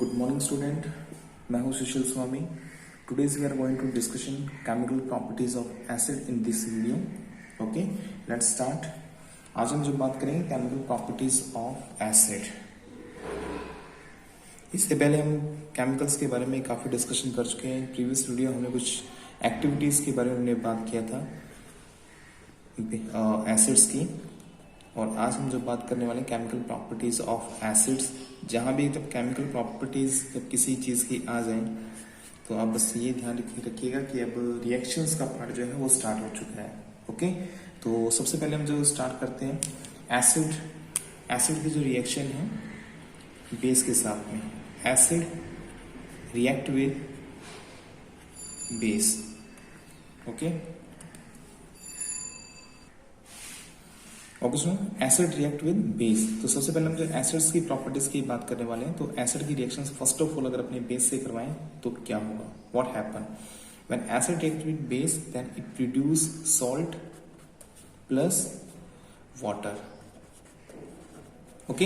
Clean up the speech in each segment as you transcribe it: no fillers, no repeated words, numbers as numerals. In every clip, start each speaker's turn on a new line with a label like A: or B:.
A: Good morning student, मैं हूं Sushil Swami. Today's we are going to discussion chemical properties of acid in this video. Okay, let's start. आज हम जो बात करेंगे केमिकल प्रॉपर्टीज ऑफ एसिड। इससे पहले हम केमिकल्स के बारे में काफी डिस्कशन कर चुके हैं। प्रीवियस वीडियो हमने कुछ एक्टिविटीज के बारे में बात किया था एसिड्स की, और आज हम जो बात करने वाले केमिकल प्रॉपर्टीज ऑफ एसिड्स। जहां भी जब केमिकल प्रॉपर्टीज जब किसी चीज की आ जाए तो आप बस ये ध्यान रखिएगा कि अब रिएक्शंस का पार्ट जो है वो स्टार्ट हो चुका है। ओके, तो सबसे पहले हम जो स्टार्ट करते हैं एसिड की जो रिएक्शन है बेस के साथ में। Acid react with base. Okay सुनो, एसिड रिएक्ट विद बेस। तो सबसे पहले हम जो एसिड्स की प्रॉपर्टीज की बात करने वाले हैं, तो एसिड की रिएक्शंस फर्स्ट ऑफ ऑल अगर अपने बेस से करवाएं तो क्या होगा, what happen when acid react with base, then it produce salt plus water. Okay,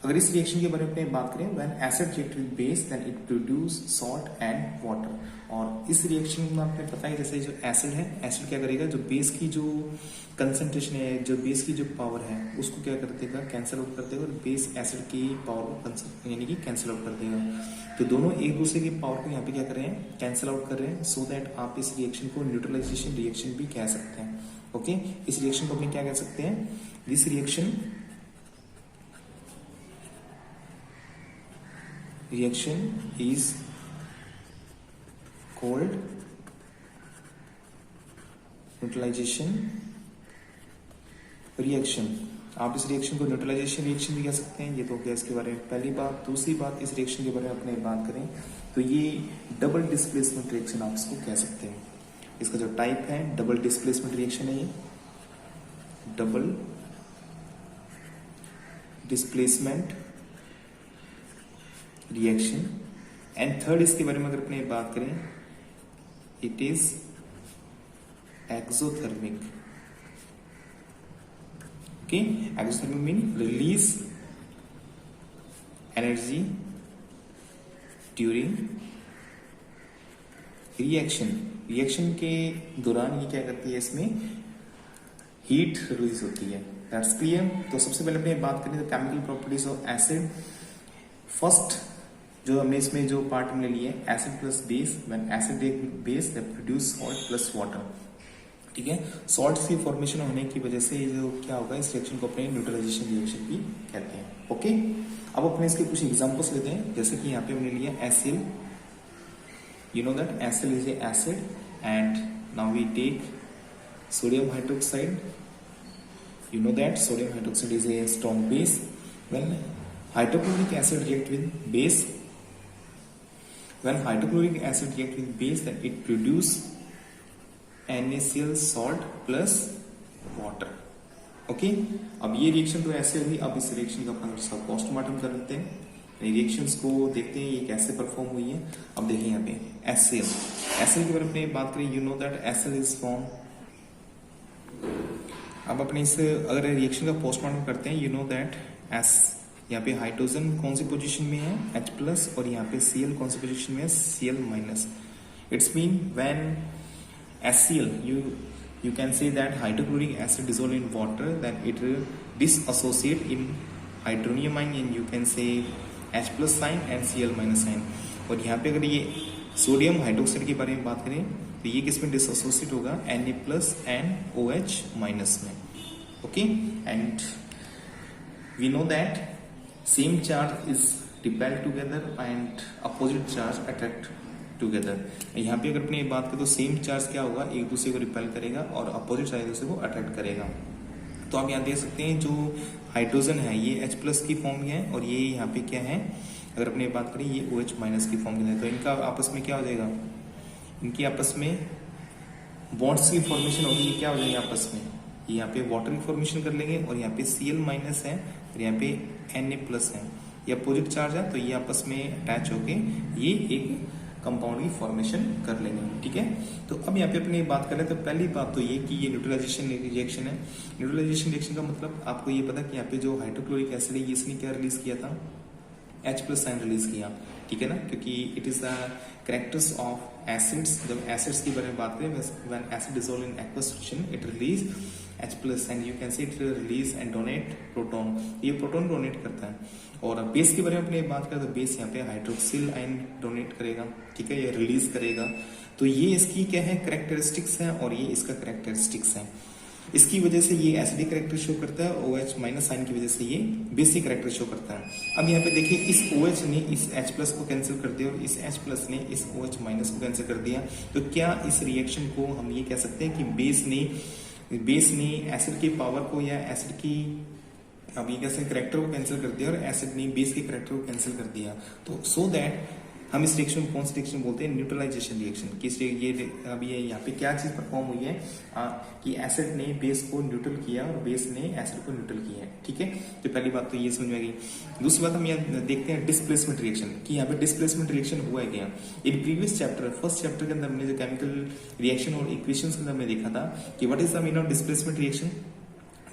A: अगर इस रिएक्शन के बारे में बात करें, when acid react with base then it produce salt and water. और इस रिएक्शन में आपने पता है जैसे जो एसिड है, एसिड क्या करेगा, जो बेस की जो कंसंट्रेशन है, जो बेस की जो पावर है उसको क्या कर देगा, कैंसिल आउट कर देगा, और बेस एसिड की पावर को यानी कि कैंसिल आउट कर देगा। तो दोनों एक दूसरे की पावर को यहाँ पे क्या कर रहे हैं, कैंसिल आउट कर रहे हैं, सो दैट आप इस रिएक्शन को न्यूट्रलाइजेशन रिएक्शन भी कह सकते हैं। ओके, इस रिएक्शन को अपने क्या कह सकते हैं, this reaction is called neutralization reaction. आप इस रिएक्शन को न्यूट्रलाइजेशन रिएक्शन भी कह सकते हैं। ये तो हो गया इसके बारे में पहली बात। दूसरी बात, इस रिएक्शन के बारे में अपने बात करें तो ये डबल डिस्प्लेसमेंट रिएक्शन आप इसको कह सकते हैं। इसका जो टाइप है डबल डिस्प्लेसमेंट रिएक्शन है, ये double displacement reaction. And third इसके बारे में अगर अपने बात करें, it is exothermic. Okay, exothermic mean release energy during reaction के दौरान ये क्या करती है, इसमें हीट रिलीज होती है। That's clear. तो सबसे पहले अपने बात करें तो chemical properties of acid. First जो हमने इसमें जो पार्ट हमने लिए, acid plus base, when acid react with base that produce salt plus water. ठीक है, सॉल्ट की फॉर्मेशन होने की वजह से जो क्या होगा, इस रिएक्शन को अपने न्यूट्रलाइजेशन रिएक्शन भी कहते हैं। ओके, अब अपने इसके कुछ एग्जांपल्स लेते हैं। जैसे कि यहाँ पे हमने लिया एसिल, यू नो दैट एसिल is a acid, and now we take sodium hydroxide, you know that sodium hydroxide is a strong base. When hydrochloric acid react with base, when hydrochloric acid react with base then it produce NaCl salt plus water. Okay, अब ये reaction तो ऐसे हुई। अब इस reaction का अपन सब postmortem कर लेते हैं, रिएक्शंस को देखते हैं ये कैसे परफॉर्म हुई है। अब देखिए यहाँ पे एसिल के बारे में बात करें, यू नो दैट एसिल इज फॉर्म। अब अपने इस अगर रिएक्शन का पोस्टमार्टम करते हैं, यू नो दैट एस, यहाँ पे हाइड्रोजन कौन सी पोजीशन में है, H प्लस, और यहाँ पे Cl कौन सी पोजीशन में है, Cl minus. It's mean when HCl, you can say that hydrochloric acid dissolved in water, then it disassociate in hydronium ion, and you can say H plus sign and Cl minus sign। और यहाँ पे अगर ये sodium hydroxide के बारे में बात करें तो ये किस में डिसएसोसिएट होगा, Na plus and OH minus में। Okay, and we know that same charge is repel together and opposite charge attract together। यहाँ पे अगर अपनी बात करें तो सेम चार्ज क्या होगा, एक दूसरे को रिपेल करेगा और अपोजिट चार्ज एक दूसरे को अट्रैक्ट करेगा। तो आप यहाँ देख सकते हैं जो हाइड्रोजन है ये H प्लस की फॉर्म में है, और ये यहाँ पे क्या है, अगर अपने बात करें ये OH माइनस की फॉर्म में है। तो इनका आपस में क्या हो जाएगा, इनकी आपस में बॉन्ड्स की फॉर्मेशन होगी। ये क्या हो जाएगा आपस में, यहाँ पे वाटर की फॉर्मेशन कर लेंगे, और यहाँ पे Cl माइनस है और यहाँ पे Na प्लस है, ये अपोजिट चार्ज है, तो ये आपस में अटैच होके ये एक कंपाउंड की फॉर्मेशन कर लेंगे। ठीक है, तो अब यहाँ पे अपनी बात करें तो पहली बात तो ये कि ये न्यूट्रलाइजेशन रिएक्शन है। न्यूट्रलाइजेशन रिएक्शन का मतलब आपको ये पता कि यहाँ पे जो हाइड्रोक्लोरिक एसिड है इसने क्या रिलीज किया था, H प्लस साइन रिलीज किया, ठीक है ना, क्योंकि it is the characters of acids. जब एसिड्स के बारे में बात करें, when acid dissolve in aqueous solution it release H plus and you can see it release and donate proton, ये प्रोटॉन डोनेट करता है। और बेस के बारे में अपने बात करें तो बेस यहाँ पे हाइड्रोक्सिल आयन डोनेट करेगा, ठीक है, ये रिलीज करेगा। तो ये इसकी क्या है, कैरेक्टरिस्टिक्स है, और ये इसका कैरेक्टरिस्टिक्स है। इसकी वजह से ये एसिडिक कैरेक्टर शो करता है, OH माइनस साइन की वजह से ये बेसिक कैरेक्टर शो करता है। अब यहाँ पे देखिए, इस OH ने इस H प्लस को कैंसिल कर दिया और इस H प्लस ने इस OH माइनस को कैंसिल कर दिया। तो क्या इस रिएक्शन को हम ये कह सकते हैं कि बेस ने एसिड की पावर को या एसिड की, अब ये कैसे कैरेक्टर को कैंसिल कर दिया और एसिड ने बेस के कैरेक्टर को कैंसिल कर दिया। तो सो दैट हम इस रिएक्शन को कौन सी रिएक्शन बोलते हैं, न्यूट्रलाइजेशन रिएक्शन। किस ये अब ये यहाँ पे क्या चीज परफॉर्म हुई है कि एसिड ने बेस को न्यूट्रल किया और बेस ने एसिड को न्यूट्रल किया है, ठीक है। तो पहली बात तो ये समझ में आ गई। दूसरी बात हम यहाँ देखते हैं डिस्प्लेसमेंट रिएक्शन, कि यहाँ पे डिस्प्लेसमेंट रिएक्शन हुआ है क्या। In previous chapter, first chapter के अंदर हमने जो केमिकल रिएक्शन और इक्वेशंस के अंदर हमने देखा था कि what is the meaning of displacement reaction.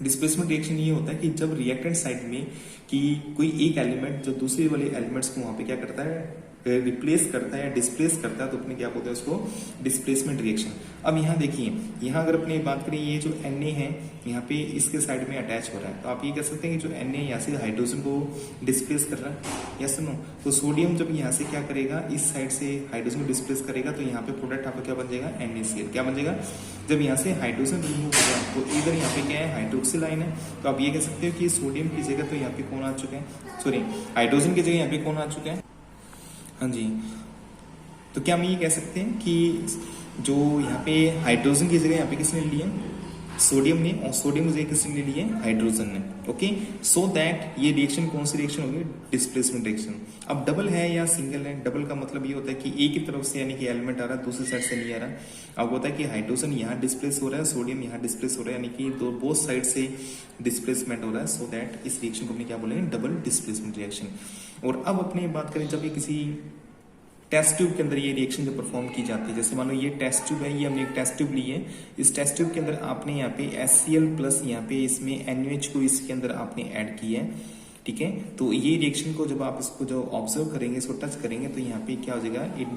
A: Displacement reaction ये होता है कि जब रिएक्टेंट साइड में कि कोई एक एलिमेंट जो दूसरे वाले एलिमेंट्स को वहां पे क्या करता है, रिप्लेस करता है या डिस्प्लेस करता है, तो अपने क्या बोलते हैं उसको, डिस्प्लेसमेंट रिएक्शन। अब यहाँ देखिए, यहाँ अगर अपने बात करें, ये जो Na है यहाँ पे इसके साइड में अटैच हो रहा है, तो आप ये कह सकते हैं कि जो Na यहाँ से हाइड्रोजन को डिस्प्लेस कर रहा है, यस नो। तो सोडियम जब यहाँ से क्या करेगा, इस साइड से हाइड्रोजन को डिस्प्लेस करेगा, तो यहाँ पे प्रोडक्ट आपका क्या बन जाएगा, NaCl। क्या बन जाएगा, जब यहाँ से हाइड्रोजन रिमूव होगा तो इधर यहाँ पे क्या है, हाइड्रोक्सिल आयन है। तो आप ये कह सकते हो कि सोडियम की जगह तो यहाँ पे कौन आ चुका है, सॉरी हाइड्रोजन की जगह यहाँ पे कौन आ चुका है, हाँ जी। तो क्या हम ये कह सकते हैं कि जो यहाँ पे हाइड्रोजन की जगह यहाँ पे किसने ली है, सोडियम ने, और सोडियम की जगह किसने ले ली है, हाइड्रोजन ने। ओके, सो दैट ये रिएक्शन कौन सी रिएक्शन होगी, डिस्प्लेसमेंट रिएक्शन। अब डबल है या सिंगल है, डबल का मतलब ये होता है कि एक ही तरफ से यानी कि एलिमेंट आ रहा है, दूसरी साइड से नहीं आ रहा। अब होता है कि हाइड्रोजन यहाँ डिस्प्लेस हो रहा है, सोडियम यहाँ डिस्प्लेस हो रहा है, यानी कि दो बोथ साइड से डिस्प्लेसमेंट हो रहा है। सो दैट इस रिएक्शन को अपने क्या बोलेंगे, डबल डिस्प्लेसमेंट रिएक्शन। और अब अपने बात करें, जब ये किसी टेस्ट ट्यूब के अंदर ये रिएक्शन जो परफॉर्म की जाती है, जैसे मान लो ये टेस्ट ट्यूब है, ये हमने एक टेस्ट ट्यूब ली है, इस टेस्ट ट्यूब के अंदर आपने यहाँ पे HCl प्लस यहाँ पे इसमें NaOH को इसके अंदर आपने ऐड किया है, ठीक है। तो ये रिएक्शन को जब आप इसको जो ऑब्जर्व करेंगे, इसको टच करेंगे, तो यहाँ पे क्या हो जाएगा, इट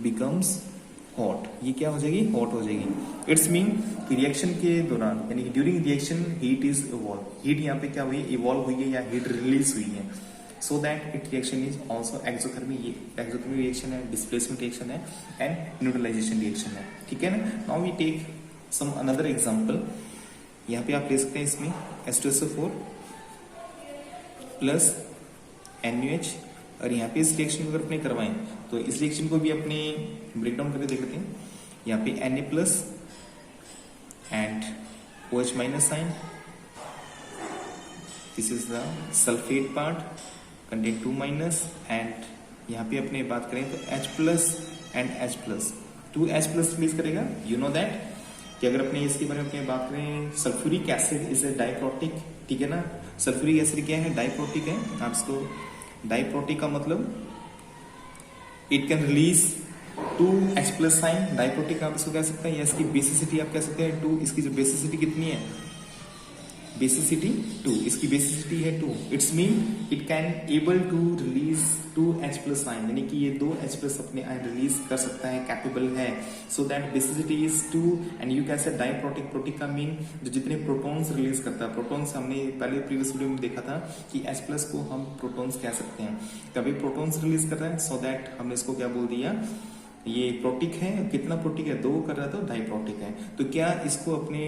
A: बिकम्स हॉट। ये क्या हो जाएगी, हॉट हो जाएगी। इट्स मीन रिएक्शन के दौरान यानी कि during reaction heat is evolve, heat यहाँ पे क्या हुई, इवॉल्व हुई है या हीट रिलीज हुई है। So that it reaction is also exothermic, ये exothermic reaction है, displacement reaction है and neutralization reaction है, ठीक है ना। Now we take some another example, यहाँ पे आप ले सकते हैं इसमें H2SO4 प्लस NaOH, और यहाँ पे इस रिएक्शन को अगर अपने करवाएं तो इस रिएक्शन को भी अपने ब्रेक डाउन करके देख लेते हैं। यहाँ पे Na plus and OH minus sign, this is the sulphate part contain 2 minus, and यहाँ पे अपने बात करें तो H plus and H plus, 2H plus release करेगा। यू नो दैट कि अगर अपने इसके बारे में अपने बात करें, sulphuric acid is a diprotic, ठीक है ना। सल्फ्यूरिक एसिड क्या है, डाइप्रोटिक है। आप इसको डाइप्रोटिक का मतलब it can release 2H plus sign, diprotic आप इसको कह सकते हैं, या इसकी बेसिसिटी आप कह सकते हैं 2। इसकी जो बेसिसिटी कितनी है, बेसिसिटी 2, इसकी बेसिसिटी है 2। It's mean it can able to release 2H plus ion, यानी कि ये 2H प्लस अपने आयन रिलीज कर सकता है, कैपेबल है। So that basicity is 2 and you can say diprotic. Protic का मीन जो जितने प्रोटॉन्स रिलीज करता है, प्रोटॉन्स हमने पहले प्रीवियस वीडियो में देखा था कि H प्लस को हम प्रोटॉन्स कह सकते हैं, कभी प्रोटॉन्स रिलीज कर रहा है। सो दैट हमने इसको क्या बोल दिया, ये प्रोटिक है। कितना प्रोटिक है, 2 कर रहा है तो डाइप्रोटिक है। तो क्या इसको अपने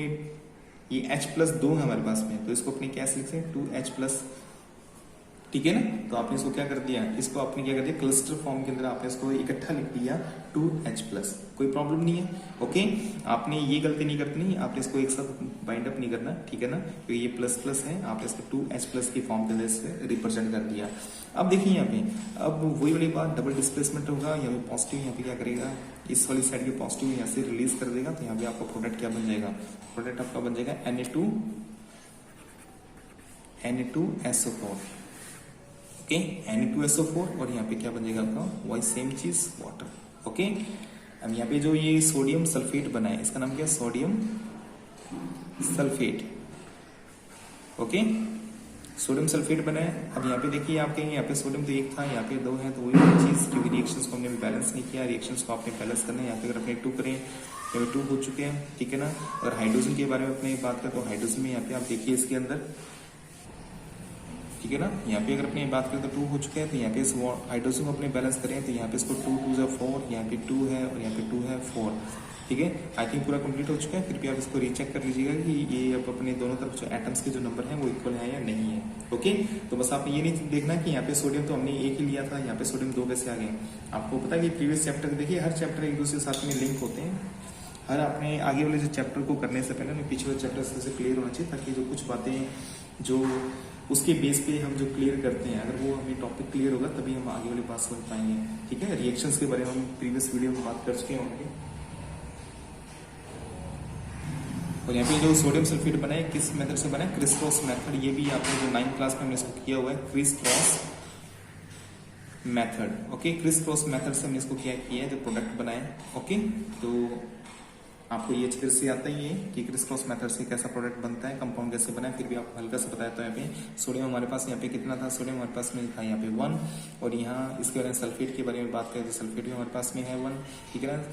A: ये H प्लस 2 है हमारे पास में, तो इसको अपने क्या लिख सकते हैं, 2H प्लस, ठीक है ना। तो आपने इसको क्या कर दिया, इसको आपने क्या कर दिया, क्लस्टर फॉर्म के अंदर आपने इसको इकट्ठा लिख दिया 2H प्लस, कोई प्रॉब्लम नहीं है। ओके, आपने ये गलती नहीं करनी, आपने इसको एक साथ बाइंड अप नहीं करना, ठीक है ना। तो ये प्लस प्लस है, आपने इसको 2H प्लस की फॉर्म के अंदर से रिप्रेजेंट कर दिया। अब देखिए यहाँ पे, अब वही वाली बात, डबल डिस्प्लेसमेंट होगा, यहाँ पे पॉजिटिव यहाँ पे क्या करेगा, इस वाली साइड के पॉजिटिव यहाँ से रिलीज कर देगा, तो यहाँ पे आपका प्रोडक्ट क्या बन जाएगा, प्रोडक्ट आपका बन जाएगा Na2SO4, ओके, Na2SO4, और यहाँ पे क्या बन जाएगा आपका, वही सेम चीज वाटर। ओके, अब यहाँ पे जो ये सोडियम सल्फेट बना है, इसका नाम क्या है, sodium sulphate. Okay, sodium sulphate बना है। अब यहाँ पे देखिए आपके यहाँ पे सोडियम तो एक था, यहाँ पे 2 है, तो वही चीज, क्योंकि रिएक्शंस को हमने बैलेंस नहीं किया, रिएक्शंस को आपने बैलेंस करना है। यहाँ पे अगर अपने 2 करें, यहाँ पे 2 हो चुके हैं, ठीक है ना। अगर हाइड्रोजन के बारे में अपने बात करें तो हाइड्रोजन में यहाँ पे आप देखिए इसके अंदर, ठीक है ना, यहाँ पे अगर अपने बात करें तो 2 हो चुके हैं। तो यहाँ पे इस हाइड्रोजन को अपने बैलेंस करें तो यहाँ पे इसको 2 2 4, यहाँ पे 2 है और यहाँ पे 2 है 4, ठीक है। आई थिंक पूरा कंप्लीट हो चुका है। फिर भी आप इसको रीचेक कर लीजिएगा कि ये अब अपने दोनों तरफ जो एटम्स के जो नंबर हैं वो इक्वल है या नहीं है। ओके, तो बस आपने ये नहीं देखना कि यहाँ पे सोडियम तो हमने 1 ही लिया था, यहाँ पे सोडियम 2 कैसे आ गए। आपको पता है कि प्रीवियस चैप्टर देखिए, हर चैप्टर एक दूसरे के साथ में लिंक होते हैं। हर आपने आगे वाले जो चैप्टर को करने से पहले पीछे वाले चैप्टर से क्लियर होना चाहिए, ताकि जो कुछ बातें जो उसके बेस पे हम जो क्लियर करते हैं, अगर वो हमें टॉपिक क्लियर होगा तभी हम आगे वाली बात समझ पाएंगे, ठीक है। रिएक्शंस के बारे में हम प्रीवियस वीडियो में बात कर चुके होंगे। और यहाँ पे जो सोडियम सल्फेट बना है किस मेथड से बना है, क्रिस क्रॉस मेथड। ये भी आपने जो 9th क्लास में हमने इसको किया हुआ है, criss cross method. Okay, criss cross method से हमने इसको क्या किया है, जो प्रोडक्ट बनाए। ओके, तो आपको ये अच्छी तरह से आता ही है कि क्रिस क्रॉस मेथड से कैसा प्रोडक्ट बनता है, कंपाउंड कैसे बना है। फिर भी आपको हल्का से बताया। तो यहाँ पे सोडियम हमारे पास यहाँ पे कितना था, सोडियम हमारे पास में था यहाँ पे 1, और यहाँ इसके बारे में सल्फेट के बारे में बात करें तो सल्फेट भी हमारे पास में है 1, ठीक है ना।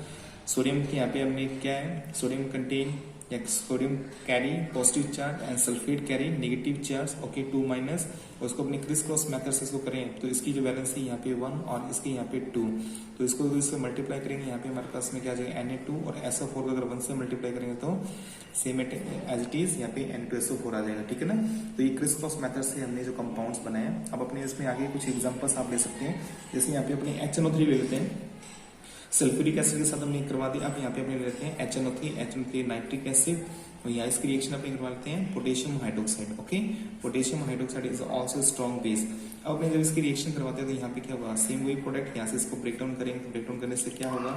A: सोडियम के यहाँ पे हमने क्या है, सोडियम कंटेन या sodium carry positive charge and sulphate carry negative charge. Okay, 2 minus, और उसको अपने क्रिस क्रॉस मेथड से इसको करें तो इसकी जो वैलेंस है यहाँ पे 1 और इसके यहाँ पे 2, तो इसको इससे मल्टीप्लाई करेंगे, यहाँ पे हमारे पास में क्या आ जाएगा Na2, और SO4 को अगर 1 से मल्टीप्लाई करेंगे तो सेम एज इट इज यहाँ पे N2SO4 आ जाएगा, ठीक है ना। तो ये क्रिस क्रॉस मेथड से हमने जो कंपाउंड्स बनाए। अब अपने इसमें आगे कुछ एग्जांपल्स आप ले सकते हैं, जैसे यहाँ पे अपने HNO3 ले लेते हैं, सल्फ्यूरिक एसिड के साथ हमने करवा दिया। अब यहाँ पे अपने लेते हैं HNO3 नाइट्रिक एसिड, और यहाँ इसकी रिएक्शन अपने करवा लेते हैं potassium hydroxide. Okay, potassium hydroxide is also strong base. अब अपने जब इसकी रिएक्शन करवाते हैं तो यहाँ पे क्या होगा, सेम वही प्रोडक्ट, यहाँ से इसको ब्रेक डाउन करेंगे, तो ब्रेक डाउन करने से क्या होगा,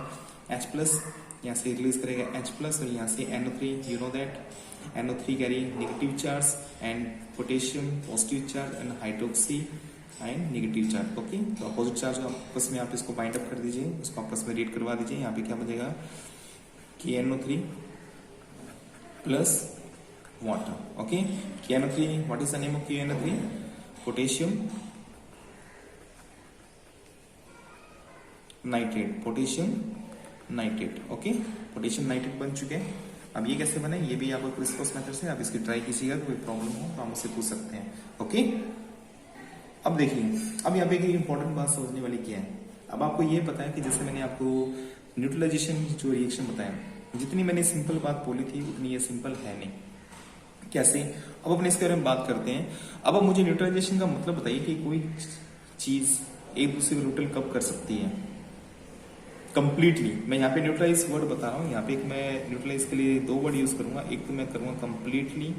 A: H+, यहाँ से रिलीज करेगा H+, और यहाँ से NO3, you know that NO3 carry negative charge and potassium positive charge and hydroxy and negative charge. Okay, तो अपोजिट चार्ज आपस में आप इसको बाइंड अप कर दीजिए, उसको आपस में रीड करवा दीजिए। यहाँ पे क्या बनेगा, KNO3 plus water. Okay, KNO3, what is the name of KNO3, potassium nitrate, potassium nitrate. Okay, potassium nitrate बन चुके हैं। अब ये कैसे बने, ये भी आपको क्रिस क्रॉस मेथड से आप इसकी ट्राई कीजिएगा, कोई प्रॉब्लम हो तो आप मुझसे पूछ सकते हैं। ओके, अब देखिए, अब यहाँ पे एक इंपॉर्टेंट बात समझने वाली क्या है। अब आपको ये पता है कि जैसे मैंने आपको न्यूट्रलाइजेशन जो रिएक्शन बताया, जितनी मैंने सिंपल बात बोली थी उतनी ये सिंपल है नहीं। कैसे, अब अपने इसके बारे में बात करते हैं। अब मुझे न्यूट्रलाइजेशन का मतलब बताइए कि कोई चीज एक दूसरे को न्यूट्रल कब कर सकती है कंप्लीटली। मैं यहाँ पे न्यूट्रलाइज वर्ड बता रहा हूँ, यहाँ पे एक मैं न्यूट्रलाइज के लिए 2 वर्ड यूज करूंगा, एक तो मैं करूंगा कंप्लीटली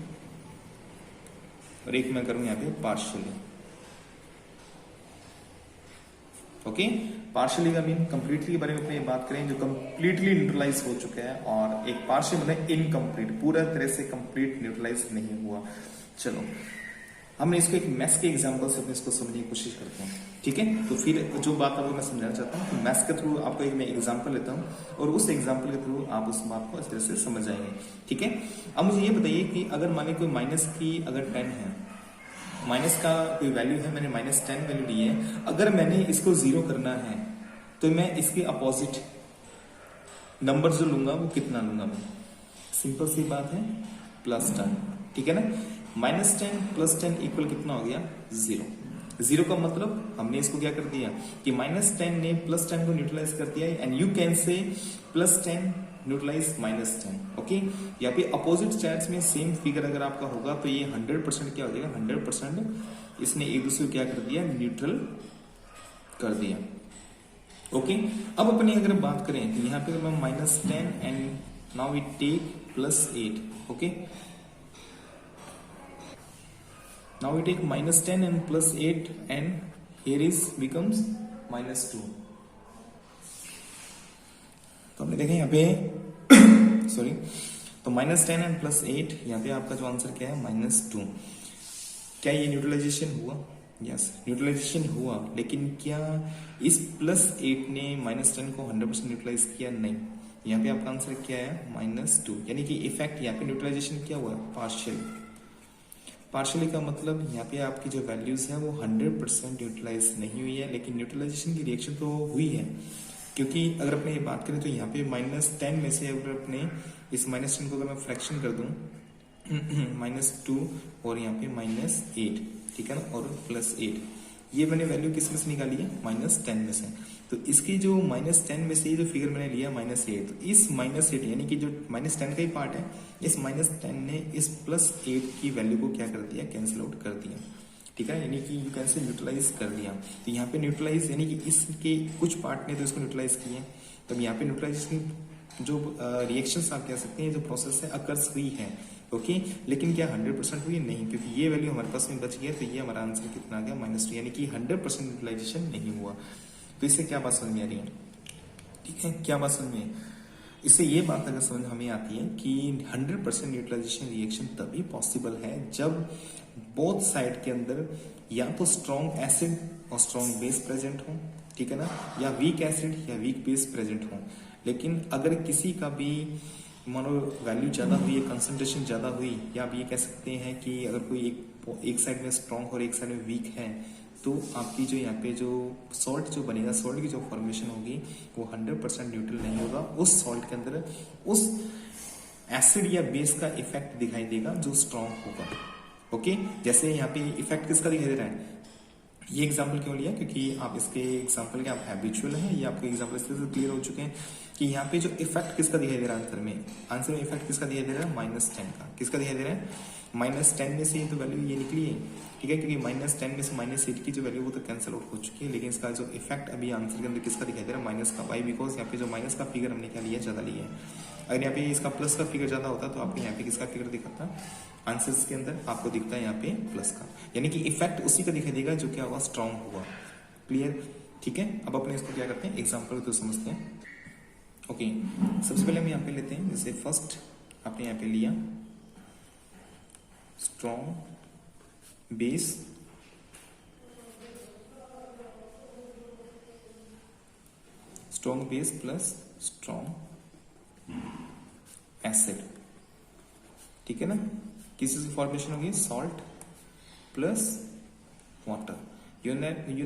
A: और एक मैं करूंगा यहाँ पे पार्शियली। ओके, पार्शियली का मीन कंप्लीटली के बारे में अपने बात करें, जो कंप्लीटली न्यूट्रलाइज हो चुका है, और एक पार्शियल मतलब इनकम्प्लीट, पूरा तरह से कंप्लीट न्यूट्रलाइज नहीं हुआ। चलो, हमने इसको एक मैथ्स के एग्जांपल से अपने इसको समझने की कोशिश करते हैं, ठीक है। तो फिर जो बात आपको मैं समझाना चाहता हूँ, तो मैथ्स के थ्रू आपको एक मैं एग्जांपल लेता हूँ और उस एग्जांपल के थ्रू आप उस बात को इस तरह से समझ जाएंगे, ठीक है। अब मुझे ये बताइए कि अगर माने कोई माइनस की अगर 10 है, माइनस का कोई वैल्यू है, मैंने -10 वैल्यू ली है, अगर मैंने इसको 0 करना है तो मैं इसके अपोजिट नंबर जो लूंगा वो कितना लूंगा, मैं सिंपल सी बात है +10, ठीक है ना। -10 + 10 इक्वल कितना हो गया, 0। 0 का मतलब हमने इसको क्या कर दिया कि -10 ने +10 को न्यूट्रलाइज कर दिया, and you can say +10 neutralise -10। Okay, यहाँ पे अपोजिट चार्ज में सेम फिगर अगर आपका होगा तो ये 100% क्या हो जाएगा, 100% इसने एक दूसरे को क्या कर दिया, न्यूट्रल कर दिया। ओके, अब अपनी अगर बात करें तो यहाँ पे मैं -10 and now we take +8। Okay, now we take -10 and +8 and here is becomes -2। तो हमने देखा यहाँ पे सॉरी, तो -10 and +8, यहाँ पे आपका जो आंसर क्या है, -2। क्या ये न्यूट्रलाइजेशन हुआ, यस न्यूट्रलाइजेशन हुआ, लेकिन क्या इस +8 ने -10 को 100% न्यूट्रलाइज किया, नहीं। यहाँ पे आपका आंसर क्या है, -2, यानी कि इफेक्ट यहाँ पे न्यूट्रलाइजेशन क्या हुआ, पार्शियल। पार्शियली का मतलब यहाँ पे आपकी जो वैल्यूज है वो 100% न्यूट्रलाइज नहीं हुई है, लेकिन न्यूट्रलाइजेशन की रिएक्शन तो हुई है। क्योंकि अगर अपने ये बात करें तो यहाँ पे -10 में से अगर अपने इस -10 को अगर मैं फ्रैक्शन कर दूं -2 और यहाँ पे -8, ठीक है ना, और +8, ये मैंने वैल्यू किस में से निकाली है? -10 में से। तो इसकी जो -10 में से जो फिगर मैंने लिया -8, तो इस -8 यानी कि जो -10 का ही पार्ट है, इस -10 ने इस +8 की वैल्यू को क्या कर दिया? कैंसिल आउट कर दिया, ठीक है, यानी कि यू कैन से न्यूट्रलाइज कर दिया। तो यहाँ पे न्यूट्रलाइज यानी कि इसके कुछ पार्ट ने तो इसको न्यूट्रलाइज किए, तब यहाँ पे न्यूट्रलाइजेशन जो रिएक्शंस आप कह सकते हैं, जो प्रोसेस है अकर्स हुई है, ओके। लेकिन क्या 100% हुई? नहीं, क्योंकि ये वैल्यू हमारे पास में बच गया, तो ये हमारा आंसर कितना आ गया? -2, यानी कि 100% यूटिलाइजेशन नहीं हुआ। तो इससे क्या बात समझ में आ रही है? ठीक है, क्या बात समझ में? इससे ये बात अगर समझ हमें आती है कि 100% यूटिलाइजेशन रिएक्शन तभी पॉसिबल है जब बोथ साइड के अंदर या तो स्ट्रॉन्ग एसिड और स्ट्रॉन्ग बेस प्रेजेंट हो, ठीक है ना, या वीक एसिड या वीक बेस प्रेजेंट हो। लेकिन अगर किसी का भी मानो वैल्यू ज्यादा हुई है, कंसंट्रेशन ज्यादा हुई, या आप ये कह सकते हैं कि अगर कोई एक साइड में स्ट्रॉन्ग और एक साइड में वीक है, तो आपकी जो यहाँ पे जो सॉल्ट जो बनेगा, सॉल्ट की जो फॉर्मेशन होगी वो 100% न्यूट्रल नहीं होगा। उस सॉल्ट के अंदर उस एसिड या बेस का इफेक्ट दिखाई देगा जो स्ट्रॉन्ग होगा, ओके। जैसे यहाँ पे इफेक्ट किसका दिखाई दे रहा है? ये एग्जाम्पल क्यों लिया? क्योंकि आप इसके एग्जाम्पल के आप हैबिचुअल हैं, ये आपके एग्जाम्पल इससे क्लियर हो चुके हैं कि यहाँ पे जो इफेक्ट किसका दिखाई दे रहा है आंसर में इफेक्ट किसका दिखाई दे रहा है? -10 का। किसका दिखाई दे रहा है? -10 में से तो वैल्यू ये निकली है, ठीक है, क्योंकि -10 में से -8 की जो वैल्यू वो तो कैंसिल आउट हो चुकी है, लेकिन इसका जो इफेक्ट अभी आंसर के अंदर किसका दिखाई दे रहा है? माइनस का। वाई? बिकॉज यहाँ पे जो माइनस का फिगर हमने क्या लिया? ज्यादा लिया है। अगर यहाँ पे इसका प्लस का फिगर ज्यादा होता तो आपको यहाँ पे किसका फिगर दिखाता? आंसर्स के अंदर आपको दिखता है यहाँ पे प्लस का, यानी कि इफेक्ट उसी का दिखाई देगा जो क्या हुआ? स्ट्रॉन्ग हुआ। क्लियर? ठीक है, अब अपने इसको क्या करते हैं? एग्जाम्पल तो समझते हैं, ओके। सबसे पहले हम यहाँ पे लेते हैं, जैसे फर्स्ट आपने यहाँ पे लिया strong base plus strong acid, ठीक है ना। किसी से फॉर्मेशन होगी salt plus water. You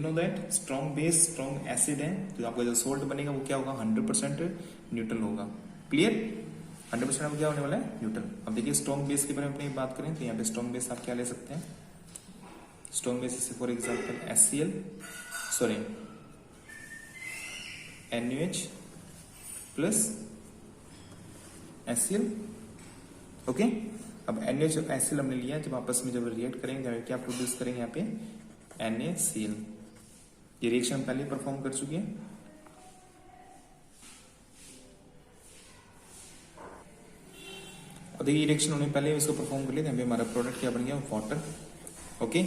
A: know that strong base strong acid है, तो आपका जो सॉल्ट बनेगा वो क्या होगा? 100% न्यूट्रल होगा। क्लियर? 100% में क्या होने वाला है? न्यूट्रल। अब देखिए स्ट्रॉन्ग बेस के बारे में अपनी बात करें तो यहाँ पे स्ट्रॉन्ग बेस आप क्या ले सकते हैं? स्ट्रॉन्ग बेस जैसे for example HCl, sorry NaOH plus HCl, okay. अब NaOH और HCl हमने लिया, जब आपस में जब रिएक्ट करेंगे क्या प्रोड्यूस करेंगे? यहाँ पे NaCl। ये रिएक्शन पहले परफॉर्म कर चुकी है। और देखिए रिएक्शन होने पहले इसको परफॉर्म कर लिया, यहाँ पे हमारा प्रोडक्ट क्या बन गया? Water, okay.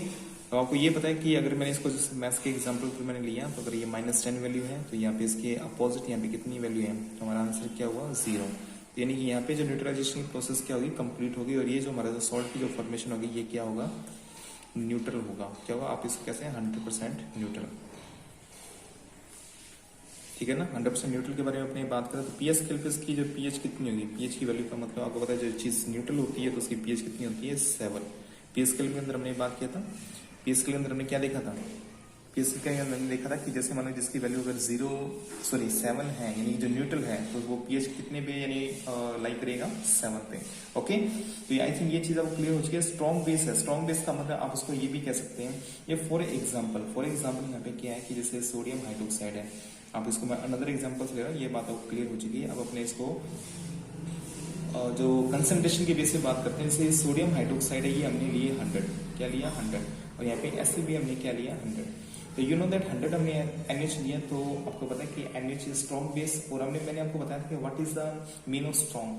A: तो आपको ये पता है कि अगर मैंने इसको जैसे मैथ्स के एग्जांपल पे मैंने लिया, तो अगर ये -10 वैल्यू है तो यहाँ पे इसके अपोजिट यहाँ पे कितनी वैल्यू है? तो हमारा आंसर क्या हुआ? 0। यानी कि यहाँ पे जो न्यूट्रलाइजेशन की प्रोसेस क्या होगी? कंप्लीट होगी, और ये जो हमारा जो सॉल्ट की जो फॉर्मेशन होगी ये क्या होगा? न्यूट्रल होगा। क्या होगा? आप इसको कैसे 100% न्यूट्रल, ठीक है ना। 100% न्यूट्रल के बारे में अपनी बात करें तो पीएच स्केल पे इसकी जो पीएच कितनी होगी? पीएच की वैल्यू का मतलब आपको पता है, जो चीज न्यूट्रल होती है तो उसकी पीएच कितनी होती है? 7। पीएच स्केल के अंदर हमने बात किया था, पीएच स्केल के अंदर हमने क्या देखा था? पीएच स्केल के अंदर हमने देखा था कि जैसे मानो जिसकी वैल्यू अगर 7 है, यानी जो न्यूट्रल है, तो वो पीएच कितने पे यानी लाइक करेगा? 7 पे, ओके। तो आई थिंक ये चीज आपको क्लियर हो चुकी है। स्ट्रॉन्ग बेस है, स्ट्रॉन्ग बेस का मतलब आप उसको ये भी कह सकते हैं, ये फॉर एग्जाम्पल यहाँ पे क्या है कि जैसे सोडियम हाइड्रोक्साइड है, आप इसको मैं अनदर एग्जांपल से ले रहा हूँ, ये बात आपको क्लियर हो चुकी है। अब अपने इसको जो कंसंट्रेशन के बेस पे बात करते हैं, जैसे सोडियम हाइड्रोक्साइड है, ये हमने लिए 100, क्या लिया? 100, और यहाँ पे एसिड भी हमने क्या लिया? 100। तो यू नो दैट 100 हमने NH लिया, तो आपको पता है कि NH इज स्ट्रॉन्ग बेस, और मैंने आपको बताया था कि what is the mean of strong.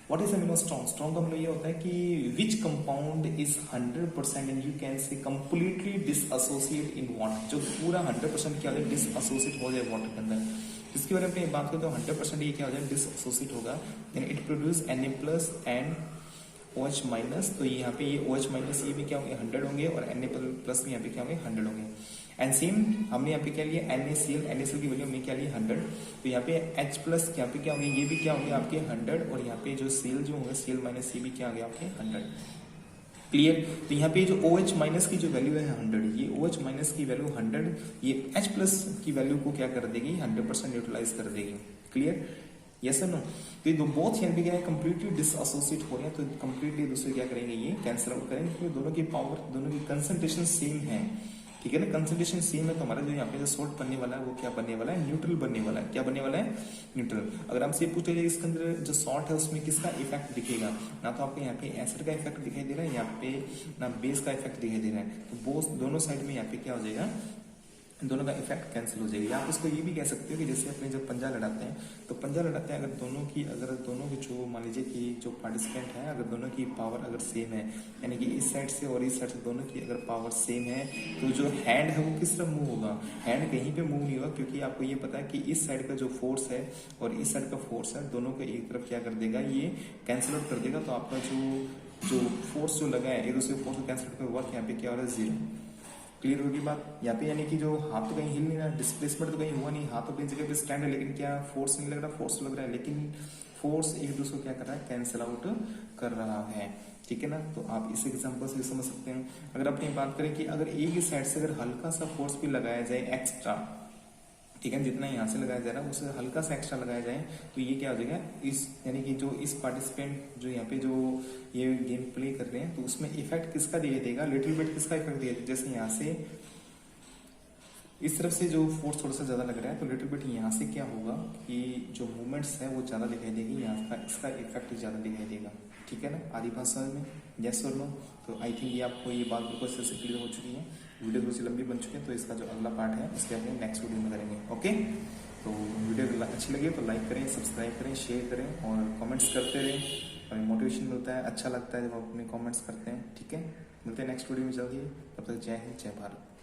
A: What is the mean of strong? Strong का मतलब ये होता है कि which compound is 100% and you can say completely dissociate in water, जो पूरा 100% क्या है? डिसएसोसिएट हो जाए वाटर के अंदर। इसके बारे में बात करते हो 100% ये क्या हो जाए? डिसएसोसिएट होगा, यानी it produce Na+ and OH-। तो यहाँ पे ये OH- ये भी क्या होंगे? 100 होंगे, और Na+ भी यहाँ पे क्या होंगे? 100 होंगे। एंड सेम हमने यहाँ पे क्या लिया? NaCl की वैल्यू हमने क्या ली? 100। तो यहाँ पे H+ यहाँ पे क्या होंगे? ये भी क्या होंगे? आपके 100, और यहाँ पे जो Cl जो होंगे Cl- ये भी क्या होंगे? आपके 100। क्लियर। तो यहाँ पे जो OH माइनस की जो वैल्यू है 100, ये OH माइनस की वैल्यू 100, ये H प्लस की वैल्यू को क्या कर देगी, 100% न्यूट्रलाइज कर देगी। क्लियर, यस और नो। तो ये दो बोथ यहाँ पे क्या है, कंप्लीटली डिसएसोसिएट हो रहे हैं, तो कंप्लीटली दूसरे क्या करेंगे, ये कैंसिल आउट करेंगे, क्योंकि दोनों की पावर, दोनों की कंसंट्रेशन सेम है। ठीक है ना, कंसंट्रेशन सेम है, तो हमारा जो यहाँ पे जो सॉल्ट बनने वाला है वो क्या बनने वाला है, न्यूट्रल बनने वाला है। क्या बनने वाला है, न्यूट्रल। अगर हमसे पूछ लीजिए इसके अंदर जो सॉल्ट है उसमें किसका इफेक्ट दिखेगा, ना तो आपको यहाँ पे एसिड का इफेक्ट दिखाई दे रहा है, यहाँ पे ना बेस का इफेक्ट दिखाई दे रहा है, तो बोथ दोनों साइड में यहाँ पे क्या हो जाएगा, दोनों का इफेक्ट कैंसिल हो जाएगा। आप इसको ये भी कह सकते हो कि जैसे अपने जब पंजा लड़ाते हैं, तो पंजा लड़ाते हैं, अगर दोनों की जो मान लीजिए कि जो पार्टिसिपेंट है, अगर दोनों की पावर अगर सेम है, यानी कि इस साइड से और इस साइड से दोनों की अगर पावर सेम है, तो जो हैंड है वो किस तरफ मूव होगा, हैंड कहीं पे मूव नहीं होगा, क्योंकि आपको ये पता है कि इस साइड का जो फोर्स है और इस साइड का फोर्स है, दोनों को एक तरफ क्या कर देगा, ये कैंसिल आउट कर देगा। तो आपका जो फोर्स जो लगा है, एक दूसरे फोर्स को कैंसिल कर वर्क यहाँ पे क्या हो रहा है, जीरो। क्लियर होगी बात। यहाँ पे यानी कि जो हाथ तो कहीं हिल नहीं रहा, डिस्प्लेसमेंट तो कहीं हुआ नहीं, हाथ तो अपनी जगह पे स्टैंड है, लेकिन क्या फोर्स नहीं लग रहा, फोर्स लग रहा है, लेकिन फोर्स एक दूसरे को क्या कर रहा है, कैंसिल आउट कर रहा है। ठीक है ना, तो आप इस एग्जांपल से समझ सकते हैं। अगर अपनी बात करें कि अगर एक ही साइड से अगर हल्का सा फोर्स भी लगाया जाए एक्स्ट्रा, ठीक है, जितना यहाँ से लगाया जा रहा है उससे हल्का सा एक्स्ट्रा लगाया जाए, तो ये क्या हो जाएगा, इस यानी कि जो इस पार्टिसिपेंट जो यहाँ पे जो ये गेम प्ले कर रहे हैं, तो उसमें इफेक्ट किसका दिखाई देगा, लिटिल बिट किसका इफेक्ट दिखाई, जैसे यहाँ से इस तरफ से जो फोर्स थोड़ा सा ज्यादा लग रहा है, तो लिटिल बिट यहाँ से क्या होगा कि जो मूवमेंट्स है वो ज्यादा दिखाई देगी, यहाँ का इसका इफेक्ट ज्यादा दिखाई देगा। ठीक है ना, आदि भाषा में, यस और नो। तो आई थिंक ये आपको ये बात बिल्कुल अच्छे से क्लियर हो चुकी है। वीडियो थोड़ी सी लंबी बन चुकी है, तो इसका जो अगला पार्ट है उसके अपने नेक्स्ट वीडियो में करेंगे। ओके, तो वीडियो अच्छी लगी तो लाइक करें, सब्सक्राइब करें, शेयर करें और कमेंट्स करते रहें, और मोटिवेशन मिलता है, अच्छा लगता है जब आप अपने कमेंट्स करते हैं। ठीक है, मिलते हैं नेक्स्ट वीडियो में जल्दी, तब तक जय हिंद, जय भारत।